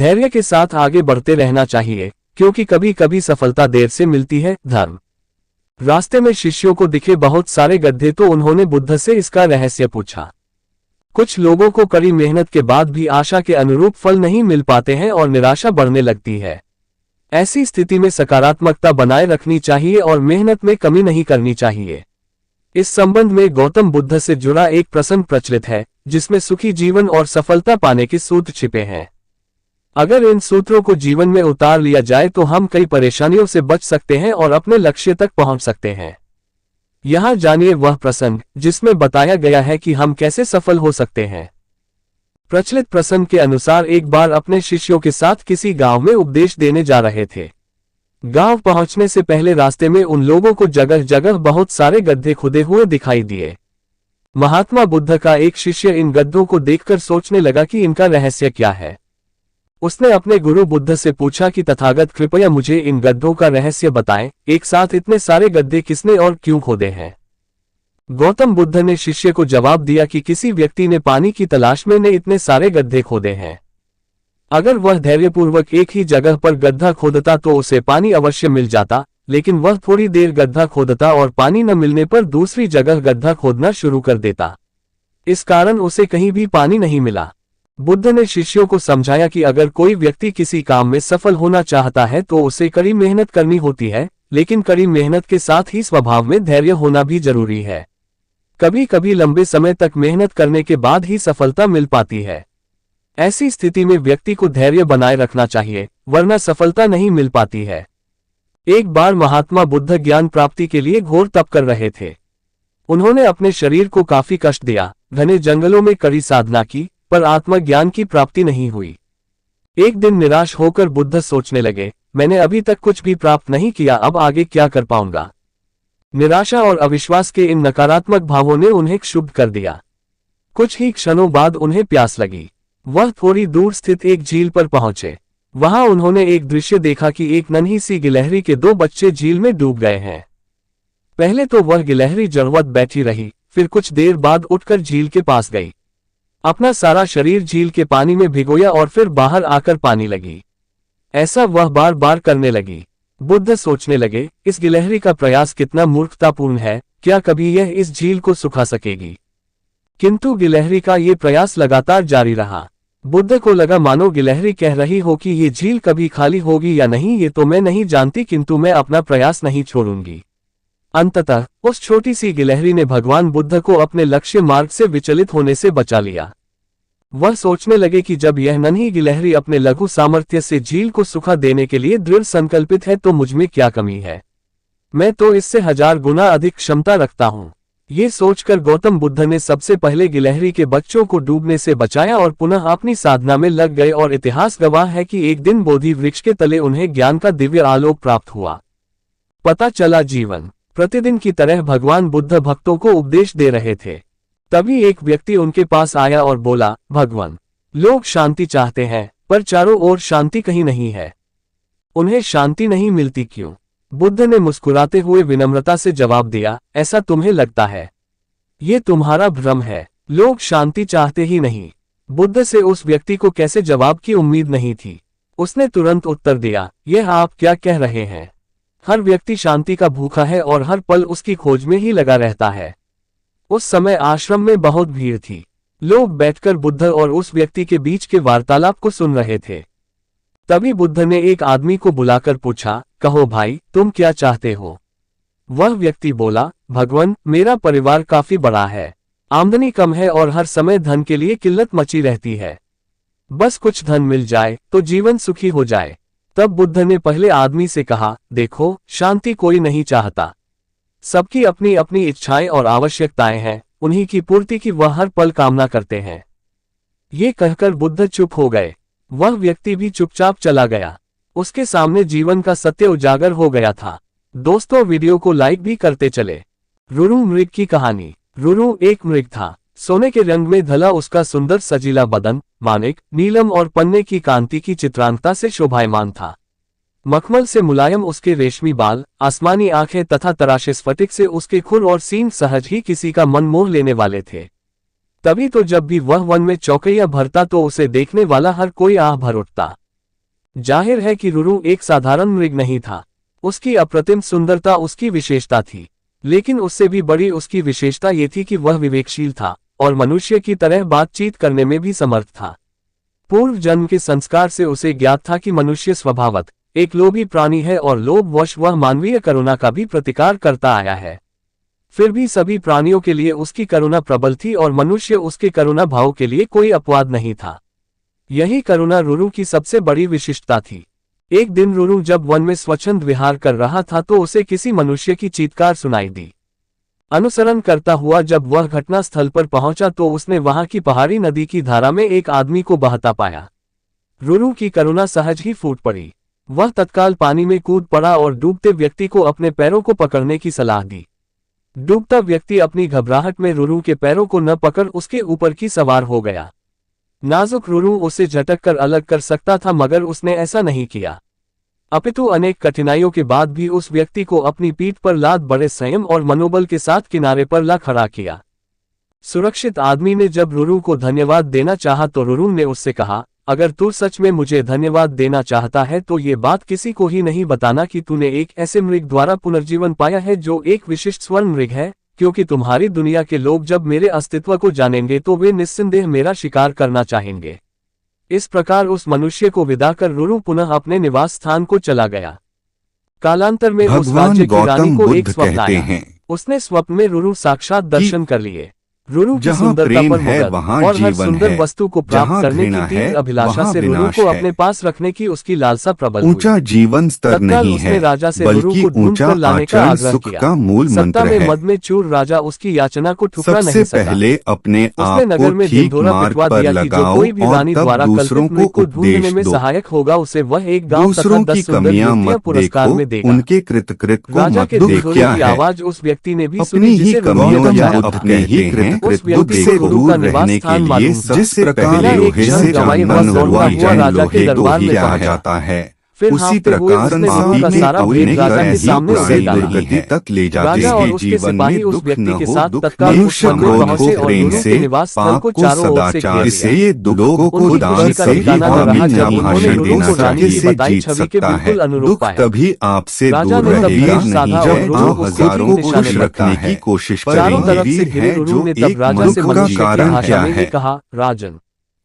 धैर्य के साथ आगे बढ़ते रहना चाहिए, क्योंकि कभी कभी सफलता देर से मिलती है। धर्म। रास्ते में शिष्यों को दिखे बहुत सारे गड्ढे, तो उन्होंने बुद्ध से इसका रहस्य पूछा। कुछ लोगों को कड़ी मेहनत के बाद भी आशा के अनुरूप फल नहीं मिल पाते हैं और निराशा बढ़ने लगती है। ऐसी स्थिति में सकारात्मकता बनाए रखनी चाहिए और मेहनत में कमी नहीं करनी चाहिए। इस संबंध में गौतम बुद्ध से जुड़ा एक प्रसंग प्रचलित है, जिसमें सुखी जीवन और सफलता पाने के सूत्र छिपे हैं। अगर इन सूत्रों को जीवन में उतार लिया जाए तो हम कई परेशानियों से बच सकते हैं और अपने लक्ष्य तक पहुंच सकते हैं। यहाँ जानिए वह प्रसंग जिसमें बताया गया है कि हम कैसे सफल हो सकते हैं। प्रचलित प्रसंग के अनुसार एक बार अपने शिष्यों के साथ किसी गांव में उपदेश देने जा रहे थे। गांव पहुंचने से पहले रास्ते में उन लोगों को जगह जगह बहुत सारे गड्ढे खुदे हुए दिखाई दिए। महात्मा बुद्ध का एक शिष्य इन गड्ढों को देखकर सोचने लगा कि इनका रहस्य क्या है। उसने अपने गुरु बुद्ध से पूछा कि तथागत कृपया मुझे इन गड्ढों का रहस्य बताएं, एक साथ इतने सारे गड्ढे किसने और क्यों खोदे हैं। गौतम बुद्ध ने शिष्य को जवाब दिया कि किसी व्यक्ति ने पानी की तलाश में इतने सारे गड्ढे खोदे हैं। अगर वह धैर्यपूर्वक एक ही जगह पर गड्ढा खोदता तो उसे पानी अवश्य मिल जाता, लेकिन वह थोड़ी देर गड्ढा खोदता और पानी न मिलने पर दूसरी जगह गड्ढा खोदना शुरू कर देता। इस कारण उसे कहीं भी पानी नहीं मिला। बुद्ध ने शिष्यों को समझाया कि अगर कोई व्यक्ति किसी काम में सफल होना चाहता है तो उसे कड़ी मेहनत करनी होती है, लेकिन कड़ी मेहनत के साथ ही स्वभाव में धैर्य होना भी जरूरी है। कभी कभी लंबे समय तक मेहनत करने के बाद ही सफलता मिल पाती है। ऐसी स्थिति में व्यक्ति को धैर्य बनाए रखना चाहिए, वरना सफलता नहीं मिल पाती है। एक बार महात्मा बुद्ध ज्ञान प्राप्ति के लिए घोर तप कर रहे थे। उन्होंने अपने शरीर को काफी कष्ट दिया, घने जंगलों में कड़ी साधना की, पर आत्मज्ञान की प्राप्ति नहीं हुई। एक दिन निराश होकर बुद्ध सोचने लगे, मैंने अभी तक कुछ भी प्राप्त नहीं किया, अब आगे क्या कर पाऊंगा। निराशा और अविश्वास के इन नकारात्मक भावों ने उन्हें क्षुब्ध कर दिया। कुछ ही क्षणों बाद उन्हें प्यास लगी। वह थोड़ी दूर स्थित एक झील पर पहुंचे। वहां उन्होंने एक दृश्य देखा कि एक नन्ही सी गिलहरी के 2 बच्चे झील में डूब गए हैं। पहले तो वह गिलहरी जड़वत बैठी रही, फिर कुछ देर बाद उठकर झील के पास गई। अपना सारा शरीर झील के पानी में भिगोया और फिर बाहर आकर पानी लगी। ऐसा वह बार बार करने लगी। बुद्ध सोचने लगे, इस गिलहरी का प्रयास कितना मूर्खतापूर्ण है, क्या कभी यह इस झील को सुखा सकेगी। किंतु गिलहरी का ये प्रयास लगातार जारी रहा। बुद्ध को लगा मानो गिलहरी कह रही हो कि ये झील कभी खाली होगी या नहीं ये तो मैं नहीं जानती, किंतु मैं अपना प्रयास नहीं छोड़ूंगी। अंततः उस छोटी सी गिलहरी ने भगवान बुद्ध को अपने लक्ष्य मार्ग से विचलित होने से बचा लिया। वह सोचने लगे कि जब यह नन्ही गिलहरी अपने लघु सामर्थ्य से झील को सुखा देने के लिए दृढ़ संकल्पित है तो मुझमें क्या कमी है, मैं तो इससे 1000 गुना अधिक क्षमता रखता हूँ। ये सोचकर गौतम बुद्ध ने सबसे पहले गिलहरी के बच्चों को डूबने से बचाया और पुनः अपनी साधना में लग गए और इतिहास गवाह है कि एक दिन बोधि वृक्ष के तले उन्हें ज्ञान का दिव्य आलोक प्राप्त हुआ। पता चला जीवन प्रतिदिन की तरह भगवान बुद्ध भक्तों को उपदेश दे रहे थे। तभी एक व्यक्ति उनके पास आया और बोला, भगवान, लोग शांति चाहते हैं पर चारों ओर शांति कहीं नहीं है, उन्हें शांति नहीं मिलती क्यों। बुद्ध ने मुस्कुराते हुए विनम्रता से जवाब दिया, ऐसा तुम्हें लगता है, ये तुम्हारा भ्रम है, लोग शांति चाहते ही नहीं। बुद्ध से उस व्यक्ति को कैसे जवाब की उम्मीद नहीं थी। उसने तुरंत उत्तर दिया, यह आप क्या कह रहे हैं, हर व्यक्ति शांति का भूखा है और हर पल उसकी खोज में ही लगा रहता है। उस समय आश्रम में बहुत भीड़ थी। लोग बैठकर बुद्ध और उस व्यक्ति के बीच के वार्तालाप को सुन रहे थे। तभी बुद्ध ने एक आदमी को बुलाकर पूछा, कहो भाई, तुम क्या चाहते हो। वह व्यक्ति बोला, भगवान, मेरा परिवार काफी बड़ा है, आमदनी कम है और हर समय धन के लिए किल्लत मची रहती है, बस कुछ धन मिल जाए तो जीवन सुखी हो जाए। तब बुद्ध ने पहले आदमी से कहा, देखो, शांति कोई नहीं चाहता, सबकी अपनी अपनी इच्छाएं और आवश्यकताएं हैं, उन्हीं की पूर्ति की वह हर पल कामना करते हैं। ये कहकर बुद्ध चुप हो गए। वह व्यक्ति भी चुपचाप चला गया। उसके सामने जीवन का सत्य उजागर हो गया था। दोस्तों, वीडियो को लाइक भी करते चले। रुरु मृग की कहानी। रुरु एक मृग था। सोने के रंग में ढला उसका सुंदर सजीला बदन माणिक, नीलम और पन्ने की कांति की चित्रांगता से शोभायमान था। मखमल से मुलायम उसके रेशमी बाल, आसमानी आंखें तथा तराशे स्फटिक से उसके खुर और सींग सहज ही किसी का मन मोह लेने वाले थे। तभी तो जब भी वह वन में चौकैया भरता तो उसे देखने वाला हर कोई आह भर उठता। जाहिर है कि रुरु एक साधारण मृग नहीं था। उसकी अप्रतिम सुंदरता उसकी विशेषता थी, लेकिन उससे भी बड़ी उसकी विशेषता ये थी कि वह विवेकशील था और मनुष्य की तरह बातचीत करने में भी समर्थ था। पूर्व जन्म के संस्कार से उसे ज्ञात था कि मनुष्य स्वभावत एक लोभी प्राणी है और लोभवश वह मानवीय करुणा का भी प्रतिकार करता आया है। फिर भी सभी प्राणियों के लिए उसकी करुणा प्रबल थी और मनुष्य उसके करुणा भाव के लिए कोई अपवाद नहीं था। यही करुणा रुरु की सबसे बड़ी विशिष्टता थी। एक दिन रुरु जब वन में स्वच्छंद विहार कर रहा था तो उसे किसी मनुष्य की चीत्कार सुनाई दी। अनुसरण करता हुआ जब वह घटना स्थल पर पहुंचा तो उसने वहां की पहाड़ी नदी की धारा में एक आदमी को बहता पाया। रुरु की करुणा सहज ही फूट पड़ी। वह तत्काल पानी में कूद पड़ा और डूबते व्यक्ति को अपने पैरों को पकड़ने की सलाह दी। डूबता व्यक्ति अपनी घबराहट में रुरु के पैरों को न पकड़ उसके ऊपर की सवार हो गया। नाजुक रुरु उसे झटक कर अलग कर सकता था, मगर उसने ऐसा नहीं किया। अपितु अनेक कठिनाइयों के बाद भी उस व्यक्ति को अपनी पीठ पर लाद बड़े संयम और मनोबल के साथ किनारे पर ला खड़ा किया। सुरक्षित आदमी ने जब रुरु को धन्यवाद देना चाहा तो रुरु ने उससे कहा, अगर तू सच में मुझे धन्यवाद देना चाहता है तो ये बात किसी को ही नहीं बताना कि तूने एक ऐसे मृग द्वारा पुनर्जीवन पाया है जो एक विशिष्ट स्वर्ण मृग है, क्योंकि तुम्हारी दुनिया के लोग जब मेरे अस्तित्व को जानेंगे तो वे निस्संदेह मेरा शिकार करना चाहेंगे। इस प्रकार उस मनुष्य को विदा कर रुरु पुनः अपने निवास स्थान को चला गया। कालांतर में उस राज्य की रानी को एक स्वप्न आया। उसने स्वप्न में रुरु साक्षात दर्शन कर लिए। रुरु की सुंदरता पर मुग्ध और हर सुंदर वस्तु को प्राप्त करने की तीव्र अभिलाषा से रुरु को अपने पास रखने की उसकी लालसा प्रबल हुई। ऊंचा जीवन स्तर नहीं है, राजा से रुरु को ढूंढ कर लाने का आग्रह किया। सत्ता में मद में चूर राजा उसकी याचना को ठुकरा नहीं सका। पहले अपने उसने नगर में ढिंढोरा पिटवा दिया कि जो कोई भी रानी द्वारा कल्पित मृग को ढूंढने में सहायक होगा उसे वह एक गाँव तथा 10 सुंदर युवतियां पुरस्कार में देगा। उनके कृतकृत्य राजा के ढिंढोरे की आवाज उस व्यक्ति ने भी सुनी जिसे उस व्यक्ति से दूर रहने के लिए जिस प्रकार लोहे से जानना नरवाई राजा के दरबार में जाता है, उसी प्रकार दुर्गति तक ले जाते हैं। जीवन में दुख न हो, दुख मनुष्य क्रोध को प्रेम से, पाप को सदाचार से, ये दुखों को दान से ही भाषण देना चाहिए से जीत सकता है। दुख कभी आपसे दूर रहेगा नहीं जब आप हजारों को खुश रखने की कोशिश करेंगे। वीर है जो एक दुख का कारण क्या है? राजन,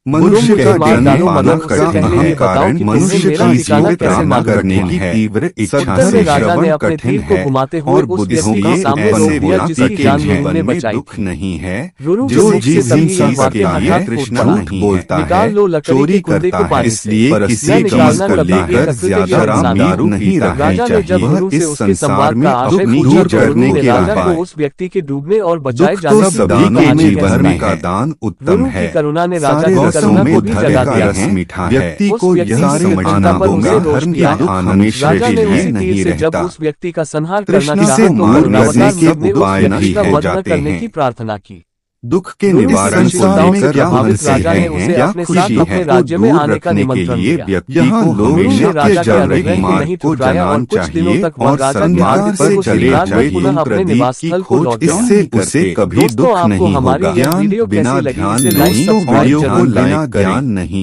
मनुष्य का जन्म मानव का अहम कारण मनुष्य की जीवित कामना करने की तीव्र इच्छा से श्रवण कठिन है और बुद्धियों की ऐसे बुलाते के जीवन में दुख नहीं है। जो जिस चीज के लिए झूठ बोलता है, चोरी करता है, इसलिए किसी चीज को लेकर ज्यादा दारू नहीं रहा चाहिए। वह इस संसार में अपनी गुजरने के बाद उस व्यक्ति के डूबने और बचाए जाने के जीवन का दान उत्तम है। करुणा ने राजा में धर्म का रस मीठा है। व्यक्ति को यह समझना होगा धर्म के दुख हमेशा के लिए नहीं रहता। उस व्यक्ति का संहार कृष्ण से मार्ग लगने के उपाय नहीं है जाते हैं। की प्रार्थना की। दुख के निवारण को लेकर क्या हंसे हैं या खुशी है को दूर रखने के लिए व्यक्ति को हमेशा के जल रही मार्ग को जलाना चाहिए और सन्मार्ग पर चले जाए तुम प्रदीप की खोज। इससे उसे कभी दुख नहीं होगा। ज्ञान बिना ध्यान नहीं, वीडियो को बिना ज्ञान नहीं।